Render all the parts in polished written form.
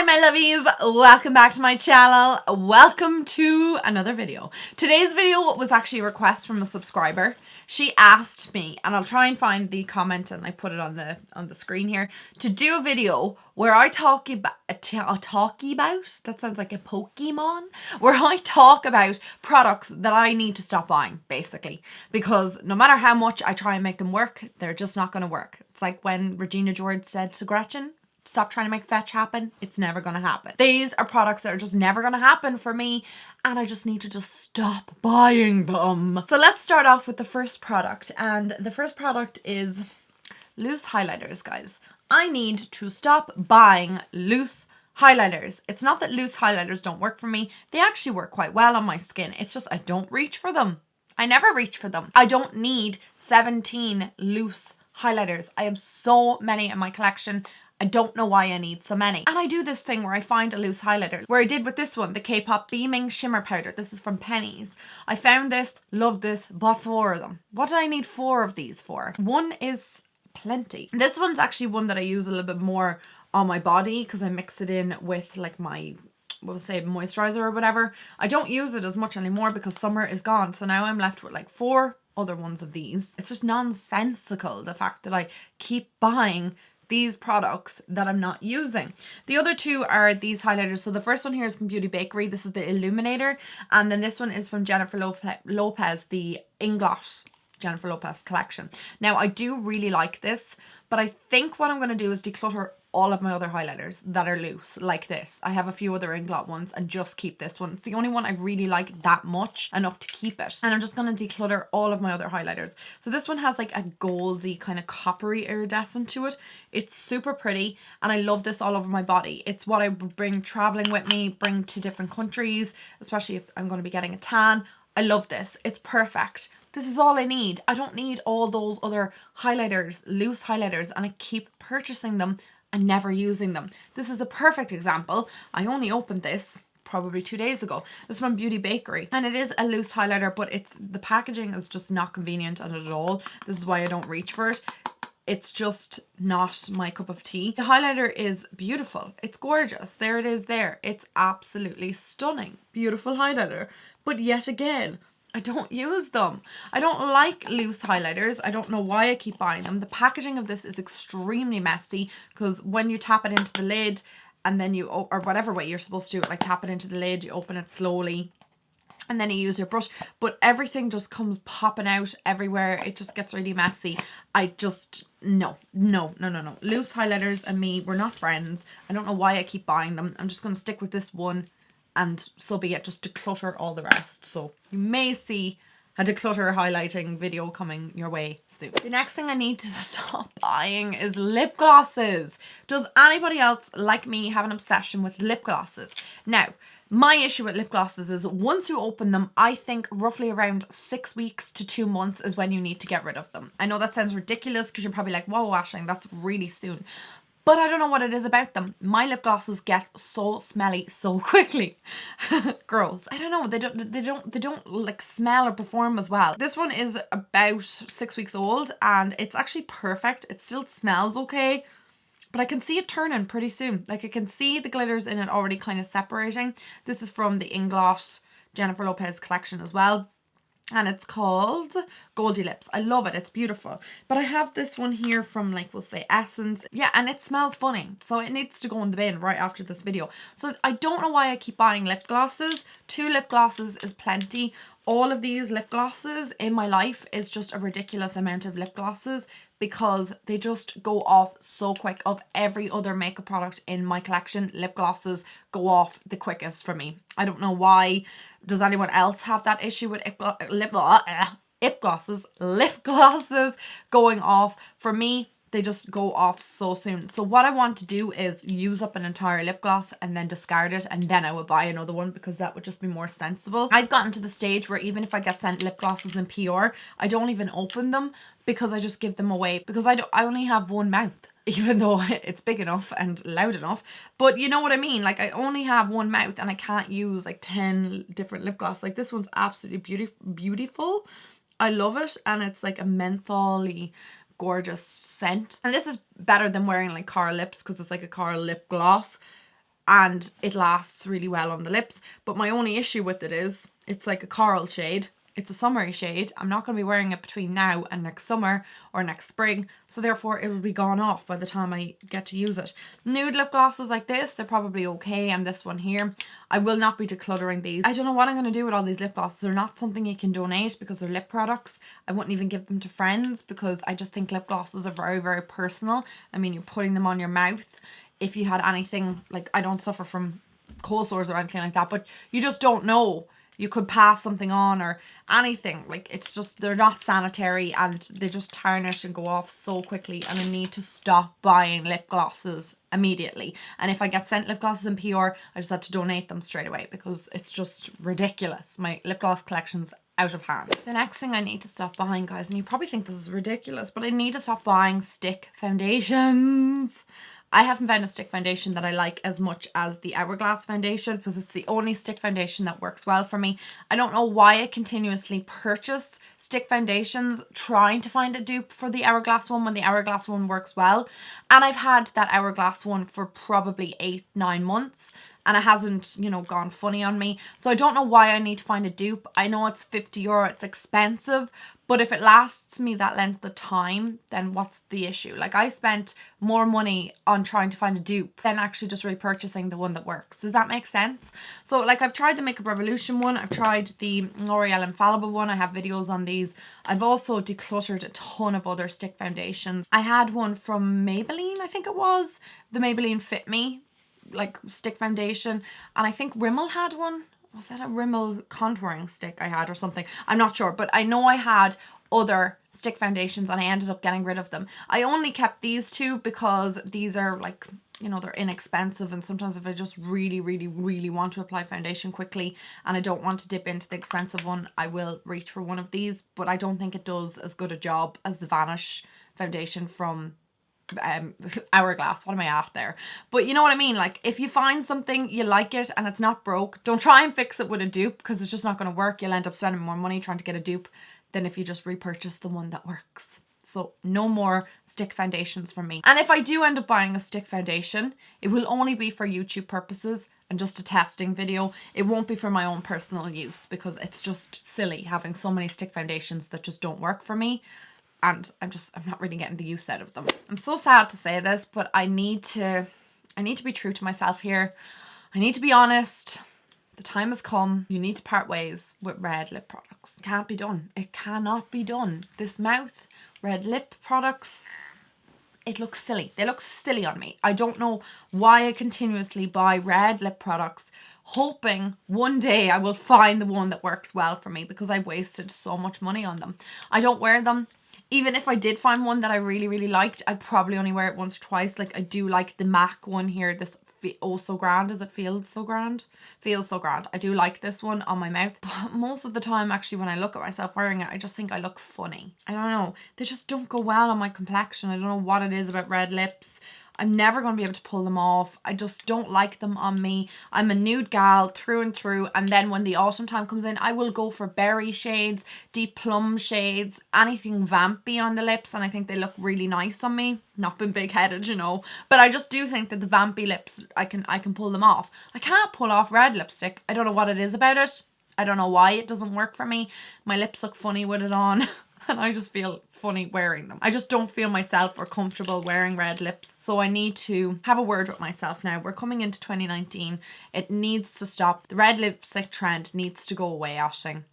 Hi my lovies, welcome back to my channel. Welcome to another video. Today's video was actually a request from a subscriber. She asked me, and I'll try and find the comment and I put it on the screen here, to do a video where I talk about, that sounds like a Pokemon, where I talk about products that I need to stop buying, basically, because no matter how much I try and make them work, they're just not going to work. It's like when Regina George said to Gretchen, stop trying to make fetch happen. It's never going to happen. These are products that are just never going to happen for me, and I just need to just stop buying them. So let's start off with the first product, and the first product is loose highlighters, guys. I need to stop buying loose highlighters. It's not that loose highlighters don't work for me. They actually work quite well on my skin. It's just I don't reach for them. I never reach for them. I don't need 17 loose highlighters. I have so many in my collection. I don't know why I need so many. And I do this thing where I find a loose highlighter, where I did with this one, the K-Pop Beaming Shimmer Powder. This is from Penny's. I found this, loved this, bought 4 of them. What do I need 4 of these for? One is plenty. This one's actually one that I use a little bit more on my body because I mix it in with like my, we'll say, moisturizer or whatever. I don't use it as much anymore because summer is gone. So now I'm left with like 4 other ones of these. It's just nonsensical, the fact that I keep buying these products that I'm not using. The other 2 are these highlighters. So the first one here is from Beauty Bakery. This is the Illuminator. And then this one is from Jennifer Lopez, the Inglot Jennifer Lopez collection. Now, I do really like this, but I think what I'm going to do is declutter all of my other highlighters that are loose, like this. I have a few other Inglot ones and just keep this one. It's the only one I really like that much, enough to keep it. And I'm just going to declutter all of my other highlighters. So this one has like a goldy kind of coppery iridescent to it. It's super pretty and I love this all over my body. It's what I bring traveling with me, bring to different countries, especially if I'm going to be getting a tan. I love this. It's perfect. This is all I need. I don't need all those other highlighters, loose highlighters, and I keep purchasing them and never using them. This is a perfect example. I only opened this probably 2 days ago. This is from Beauty Bakery, and it is a loose highlighter, but the packaging is just not convenient at all. This is why I don't reach for it. It's just not my cup of tea. The highlighter is beautiful. It's gorgeous. There it is there. It's absolutely stunning. Beautiful highlighter. But yet again, I don't use them. I don't like loose highlighters. I don't know why I keep buying them. The packaging of this is extremely messy because when you tap it into the lid and then you, or whatever way you're supposed to do it, like tap it into the lid, you open it slowly and then you use your brush, but everything just comes popping out everywhere. It just gets really messy. I just, no. Loose highlighters and me, we're not friends. I don't know why I keep buying them. I'm just going to stick with this one. And so be it, just declutter all the rest. So you may see a declutter highlighting video coming your way soon. The next thing I need to stop buying is lip glosses. Does anybody else like me have an obsession with lip glosses? Now, my issue with lip glosses is once you open them, I think roughly around 6 weeks to 2 months is when you need to get rid of them. I know that sounds ridiculous because you're probably like, whoa, Aisling, that's really soon. But I don't know what it is about them. My lip glosses get so smelly so quickly. Gross. I don't know. They don't like smell or perform as well. This one is about 6 weeks old and it's actually perfect. It still smells okay, but I can see it turning pretty soon. Like I can see the glitters in it already kind of separating. This is from the Inglot Jennifer Lopez collection as well. And it's called Goldie Lips. I love it. It's beautiful. But I have this one here from, like, we'll say Essence. Yeah, and it smells funny. So it needs to go in the bin right after this video. So I don't know why I keep buying lip glosses. 2 lip glosses is plenty. All of these lip glosses in my life is just a ridiculous amount of lip glosses because they just go off so quick. Of every other makeup product in my collection, lip glosses go off the quickest for me. I don't know why. Does anyone else have that issue with lip glosses going off? For me, they just go off so soon. So what I want to do is use up an entire lip gloss and then discard it, and then I would buy another one because that would just be more sensible. I've gotten to the stage where even if I get sent lip glosses in PR, I don't even open them because I just give them away because I only have one mouth. Even though it's big enough and loud enough, but you know what I mean, like I only have one mouth and I can't use like 10 different lip gloss. Like this one's absolutely beautiful. I love it, and it's like a mentholy gorgeous scent, and this is better than wearing like coral lips because it's like a coral lip gloss. and it lasts really well on the lips. But my only issue with it is it's like a coral shade. It's a summery shade. I'm not going to be wearing it between now and next summer or next spring, so therefore it will be gone off by the time I get to use it. Nude lip glosses like this, they're probably okay, and this one here, I will not be decluttering these. I don't know what I'm going to do with all these lip glosses. They're not something you can donate because they're lip products. I wouldn't even give them to friends because I just think lip glosses are very, very personal. I mean, you're putting them on your mouth. If you had anything, like, I don't suffer from cold sores or anything like that, but you just don't know. You could pass something on or anything. Like, it's just, they're not sanitary and they just tarnish and go off so quickly, and I need to stop buying lip glosses immediately. And if I get sent lip glosses in PR, I just have to donate them straight away because it's just ridiculous. My lip gloss collection's out of hand. The next thing I need to stop buying, guys, and you probably think this is ridiculous, but I need to stop buying stick foundations. I haven't found a stick foundation that I like as much as the Hourglass foundation because it's the only stick foundation that works well for me. I don't know why I continuously purchase stick foundations trying to find a dupe for the Hourglass one when the Hourglass one works well. And I've had that Hourglass one for probably 8-9 months. And it hasn't, you know, gone funny on me. So I don't know why I need to find a dupe. I know it's €50, it's expensive. But if it lasts me that length of time, then what's the issue? Like, I spent more money on trying to find a dupe than actually just repurchasing the one that works. Does that make sense? So, like, I've tried the Makeup Revolution one. I've tried the L'Oreal Infallible one. I have videos on these. I've also decluttered a ton of other stick foundations. I had one from Maybelline, I think it was. The Maybelline Fit Me, like, stick foundation, and I think Rimmel had one. Was that a Rimmel contouring stick I had or something? I'm not sure, but I know I had other stick foundations and I ended up getting rid of them. I only kept these two because these are, like, you know, they're inexpensive, and sometimes if I just really, really, really want to apply foundation quickly and I don't want to dip into the expensive one, I will reach for one of these, but I don't think it does as good a job as the Vanish foundation from Hourglass. What am I at there? But you know what I mean? Like, if you find something, you like it and it's not broke, don't try and fix it with a dupe because it's just not going to work. You'll end up spending more money trying to get a dupe than if you just repurchase the one that works. So no more stick foundations from me. And if I do end up buying a stick foundation, it will only be for YouTube purposes and just a testing video. It won't be for my own personal use because it's just silly having so many stick foundations that just don't work for me. And I'm not really getting the use out of them. I'm so sad to say this, but I need to be true to myself here. I need to be honest. The time has come. You need to part ways with red lip products. It can't be done. It cannot be done. This mouth, red lip products, it looks silly. They look silly on me. I don't know why I continuously buy red lip products, hoping one day I will find the one that works well for me because I've wasted so much money on them. I don't wear them. Even if I did find one that I really, really liked, I'd probably only wear it once or twice. Like, I do like the MAC one here, this Oh So Grand. Is it Feels So Grand? Feels So Grand. I do like this one on my mouth. But most of the time, actually, when I look at myself wearing it, I just think I look funny. I don't know. They just don't go well on my complexion. I don't know what it is about red lips. I'm never going to be able to pull them off. I just don't like them on me. I'm a nude gal through and through. And then when the autumn time comes in, I will go for berry shades, deep plum shades, anything vampy on the lips. And I think they look really nice on me. Not been big-headed, you know. But I just do think that the vampy lips, I can pull them off. I can't pull off red lipstick. I don't know what it is about it. I don't know why it doesn't work for me. My lips look funny with it on. And I just feel funny wearing them. I just don't feel myself or comfortable wearing red lips. So I need to have a word with myself now. We're coming into 2019. It needs to stop. The red lipstick trend needs to go away, Ashling,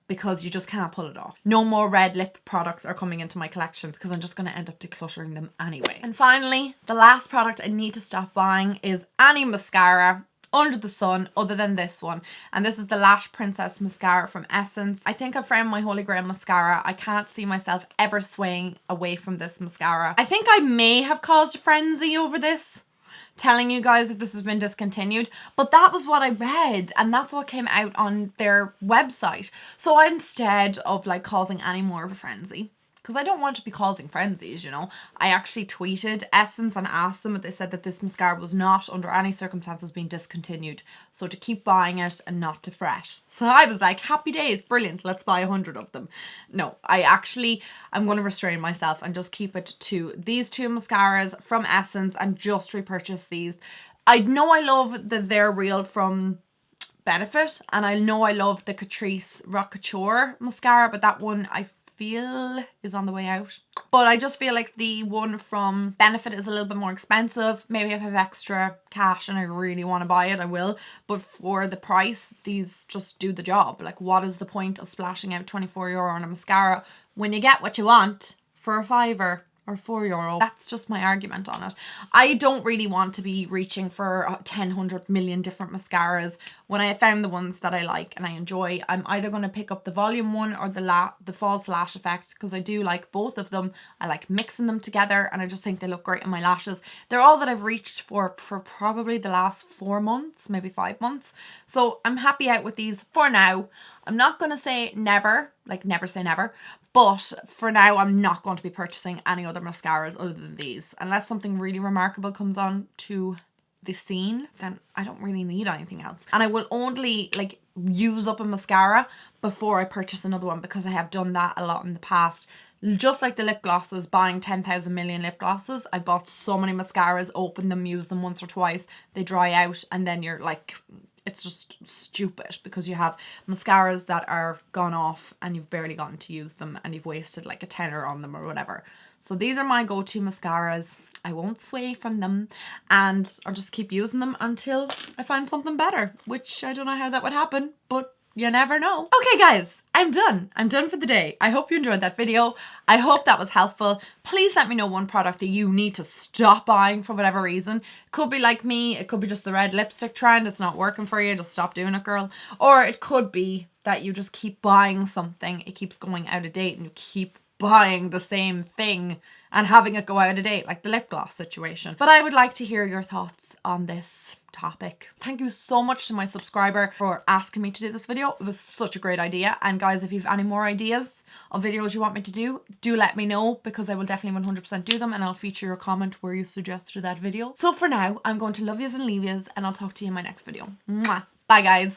because you just can't pull it off. No more red lip products are coming into my collection because I'm just going to end up decluttering them anyway. And finally, the last product I need to stop buying is any mascara under the sun other than this one, and this is the Lash Princess mascara from Essence. I think I've found my holy grail mascara. I can't see myself ever swaying away from this mascara. I think I may have caused a frenzy over this, telling you guys that this has been discontinued, but that was what I read and that's what came out on their website. So instead of like causing any more of a frenzy, because I don't want to be causing frenzies, you know, I actually tweeted Essence and asked them, but they said that this mascara was not under any circumstances being discontinued. So to keep buying it and not to fret. So I was like, happy days, brilliant, let's buy 100 of them. No, I'm going to restrain myself and just keep it to these two mascaras from Essence and just repurchase these. I know I love the They're Real from Benefit, and I know I love the Catrice Rock Couture mascara, but that one I feel is on the way out. But I just feel like the one from Benefit is a little bit more expensive. Maybe if I have extra cash and I really want to buy it, I will. But for the price, these just do the job. Like, what is the point of splashing out €24 on a mascara when you get what you want for a £5 or €4? That's just my argument on it. I don't really want to be reaching for 100 million different mascaras. When I found the ones that I like and I enjoy, I'm either going to pick up the volume one or the false lash effect, because I do like both of them. I like mixing them together and I just think they look great on my lashes. They're all that I've reached for probably the last 4 months, maybe 5 months. So I'm happy out with these for now. I'm not going to say never, like never say never, but for now I'm not going to be purchasing any other mascaras other than these. Unless something really remarkable comes on to the scene, then I don't really need anything else. And I will only like use up a mascara before I purchase another one, because I have done that a lot in the past. Just like the lip glosses, buying 10,000 million lip glosses, I bought so many mascaras, opened them, used them once or twice, they dry out, and then you're like, it's just stupid, because you have mascaras that are gone off and you've barely gotten to use them and you've wasted like a tenner on them or whatever. So these are my go-to mascaras. I won't sway from them, and I'll just keep using them until I find something better, which I don't know how that would happen, but you never know. Okay guys, I'm done. I'm done for the day. I hope you enjoyed that video. I hope that was helpful. Please let me know one product that you need to stop buying for whatever reason. It could be like me. It could be just the red lipstick trend. It's not working for you. Just stop doing it, girl. Or it could be that you just keep buying something. It keeps going out of date and you keep buying the same thing and having it go out of date, like the lip gloss situation. But I would like to hear your thoughts on this topic. Thank you so much to my subscriber for asking me to do this video. It was such a great idea. And guys, if you have any more ideas of videos you want me to do let me know, because I will definitely 100% do them, and I'll feature your comment where you suggested that video. So for now, I'm going to love yous and leave yous, and I'll talk to you in my next video. Mwah. Bye guys.